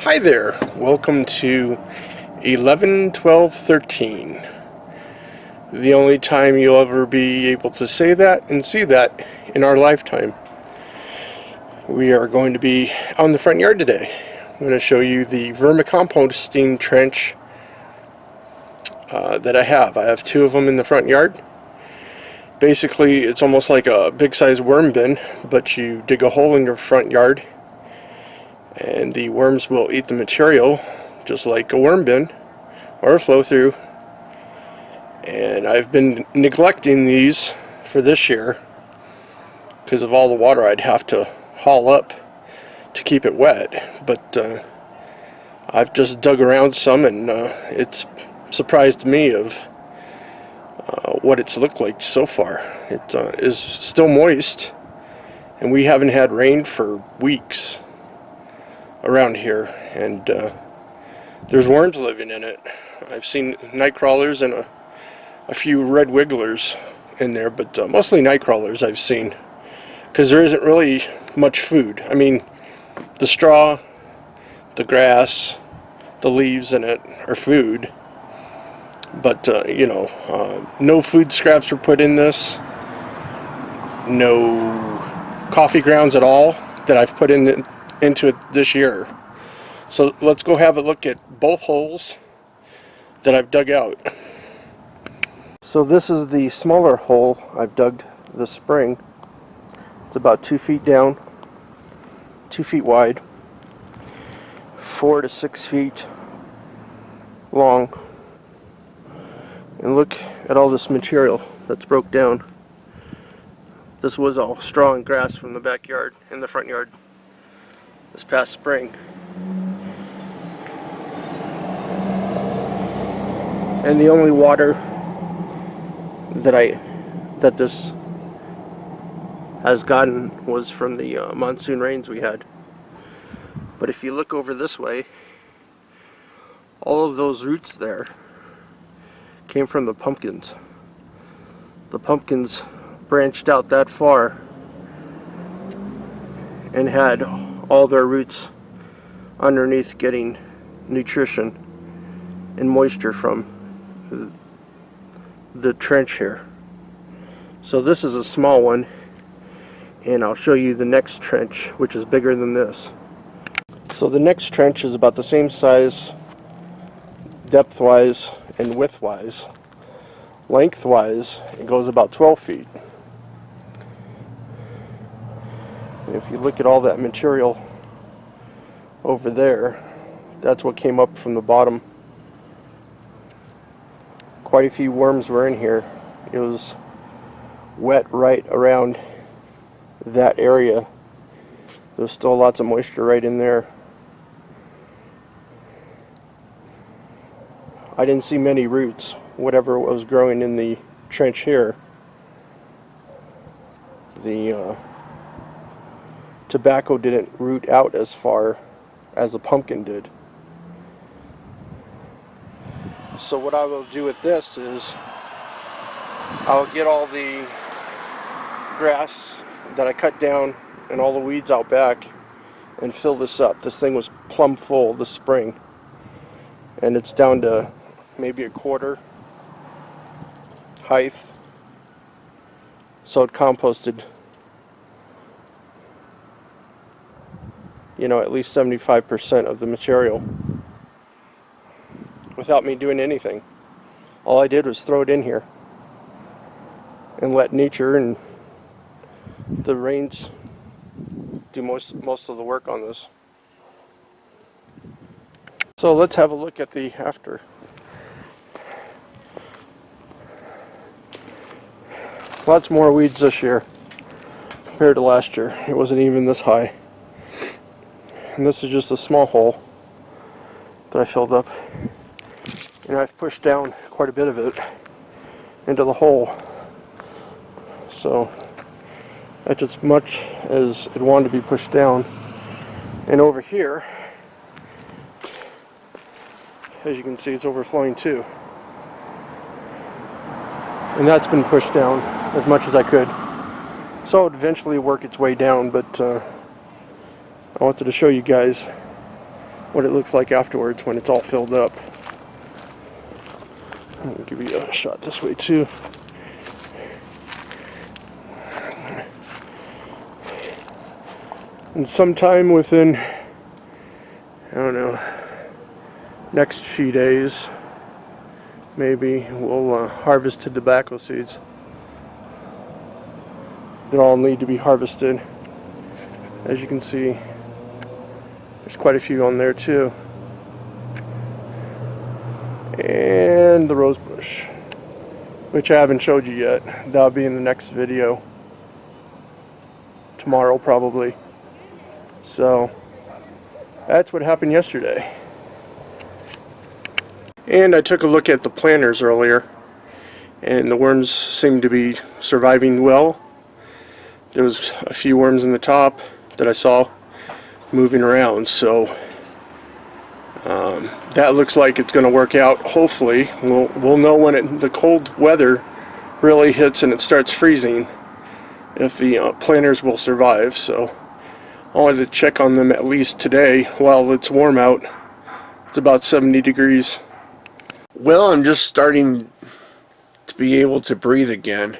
Hi there, welcome to 11/12/13. The only time you'll ever be able to say that and see that in our lifetime. We are going to be out in the front yard today. I'm going to show you the vermicomposting trench that I have. I have two of them in the front yard. Basically, it's almost like a big size worm bin, but you dig a hole in your front yard and the worms will eat the material just like a worm bin or a flow through. And I've been neglecting these for this year because of all the water I'd have to haul up to keep it wet, but I've just dug around some and it's surprised me of what it's looked like so far. It is still moist, and we haven't had rain for weeks around here, and there's worms living in it. I've seen night crawlers and a few red wigglers in there, but mostly night crawlers I've seen, because there isn't really much food. I mean, the straw, the grass, the leaves in it are food, but no food scraps were put in this, no coffee grounds at all that I've put into it this year. So let's go have a look at both holes that I've dug out. So this is the smaller hole I've dug this spring. It's about 2 feet down, 2 feet wide, 4 to 6 feet long. And look at all this material that's broke down. This was all straw and grass from the backyard and the front yard this past spring. And the only water that this has gotten was from the monsoon rains we had. But if you look over this way, all of those roots there came from the pumpkins. The pumpkins branched out that far and had all their roots underneath getting nutrition and moisture from the trench here. So this is a small one, and I'll show you the next trench, which is bigger than this. So the next trench is about the same size, depth-wise and width-wise. Length-wise, it goes about 12 feet. And if you look at all that material over there, that's what came up from the bottom. Quite a few worms were in here. It was wet right around that area. There's still lots of moisture right in there. I didn't see many roots, whatever was growing in the trench here. The tobacco didn't root out as far as a pumpkin did. So what I will do with this is I'll get all the grass that I cut down and all the weeds out back and fill this up. This thing was plumb full this spring, and it's down to maybe a quarter height. So it composted, at least 75% of the material without me doing anything. All I did was throw it in here and let nature and the rains do most of the work on this. So let's have a look at the after. Lots more weeds this year compared to last year. It wasn't even this high. And this is just a small hole that I filled up. And I've pushed down quite a bit of it into the hole. So that's as much as it wanted to be pushed down. And over here, as you can see, it's overflowing too. And that's been pushed down as much as I could. So it would eventually work its way down, but I wanted to show you guys what it looks like afterwards when it's all filled up. I'll give you a shot this way too. And sometime within, I don't know, next few days, maybe we'll harvest the tobacco seeds. They all need to be harvested. As you can see, there's quite a few on there too. And the rose bush, which I haven't showed you yet. That'll be in the next video. Tomorrow probably. So that's what happened yesterday. And I took a look at the planters earlier, and the worms seem to be surviving well. There was a few worms in the top that I saw moving around, so that looks like it's going to work out. Hopefully we'll know when the cold weather really hits and it starts freezing if the planters will survive. So I wanted to check on them at least today while it's warm out. It's about 70 degrees. Well, I'm just starting to be able to breathe again.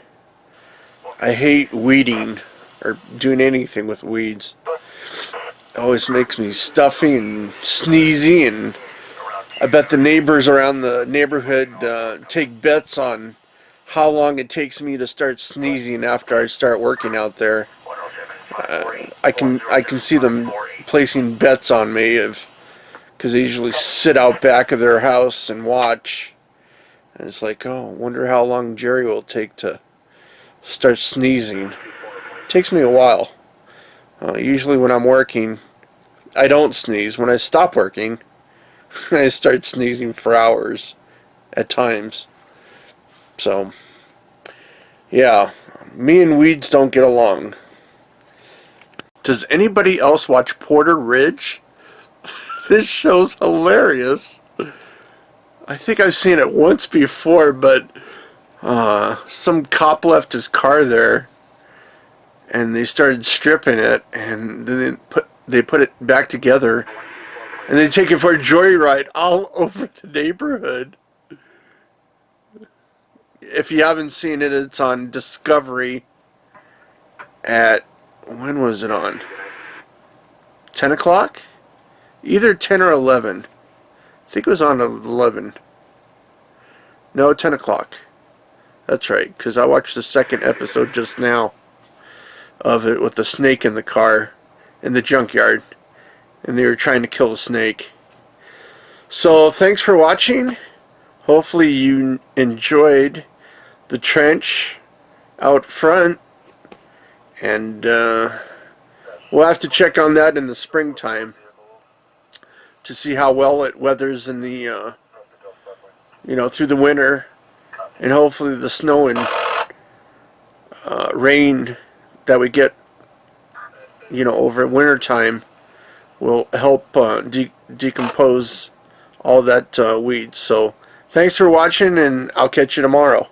I hate weeding or doing anything with weeds. It always makes me stuffy and sneezy, and I bet the neighbors around the neighborhood take bets on how long it takes me to start sneezing after I start working out there. I can see them placing bets on me because they usually sit out back of their house and watch. And it's like, oh, wonder how long Jerry will take to start sneezing. It takes me a while. Usually when I'm working, I don't sneeze. When I stop working, I start sneezing for hours at times. So, yeah, me and weeds don't get along. Does anybody else watch Porter Ridge? This show's hilarious. I think I've seen it once before, but some cop left his car there, and they started stripping it, and then they put it back together, and they take it for a joyride all over the neighborhood. If you haven't seen it, it's on Discovery at, when was it on? 10 o'clock? Either 10 or 11. I think it was on 11. No, 10 o'clock. That's right, because I watched the second episode just now of it with the snake in the car in the junkyard, and they were trying to kill the snake. So thanks for watching. Hopefully you enjoyed the trench out front, and we'll have to check on that in the springtime to see how well it weathers in the through the winter, and hopefully the snow and rain that we get over winter time will help decompose all that weeds. So thanks for watching, and I'll catch you tomorrow.